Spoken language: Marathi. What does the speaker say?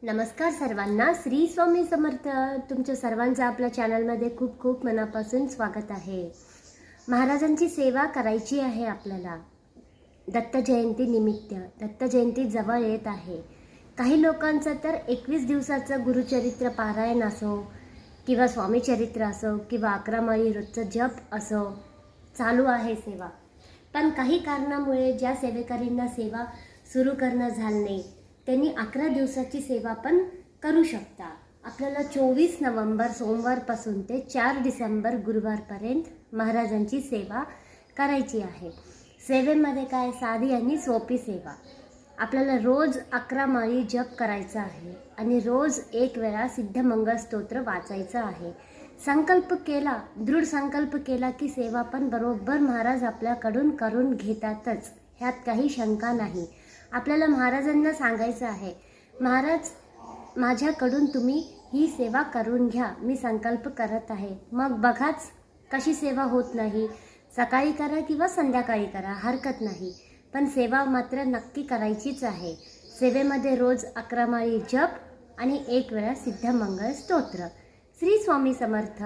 नमस्कार सर्वांना. श्री स्वामी समर्थ. तुमच्या सर्वांचं आपल्या चॅनलमध्ये खूप खूप मनापासून स्वागत आहे. महाराजांची सेवा करायची आहे आपल्याला. दत्त जयंती निमित्त दत्त जयंती जवळ येत आहे. काही लोकांचं तर 21 दिवसाचं गुरुचरित्र पारायण असो किंवा स्वामीचरित्र असो किंवा 11 माळी रोजचं जप असो चालू आहे सेवा. पण काही कारणामुळे ज्या सेवेकरींना सेवा सुरू करणं झालं नाही त्यांनी 11 दिवसाची सेवा पण करू शकता. आपल्याला 24 नोव्हेंबर सोमवारपासून ते 4 डिसेंबर गुरुवारपर्यंत महाराजांची सेवा करायची आहे. सेवेमध्ये काय, साधी आणि सोपी सेवा. आपल्याला रोज 11 माळी जप करायचा आहे आणि रोज एक वेळा सिद्धमंगल स्तोत्र वाचायचं आहे. संकल्प केला, दृढ संकल्प केला की सेवा पण बरोबर महाराज आपल्याकडून करून घेतातच, ह्यात काही शंका नाही. आपल्याला महाराजांना सांगायचं आहे, महाराज माझ्याकडून तुम्ही ही सेवा करून घ्या, मी संकल्प करत आहे. मग बघाच कशी सेवा होत नाही. सकाळी करा किंवा संध्याकाळी करा, हरकत नाही, पण सेवा मात्र नक्की करायचीच आहे. सेवेमध्ये रोज 11 माळी जप आणि एक वेळा सिद्धमंगल स्तोत्र. श्री स्वामी समर्थ.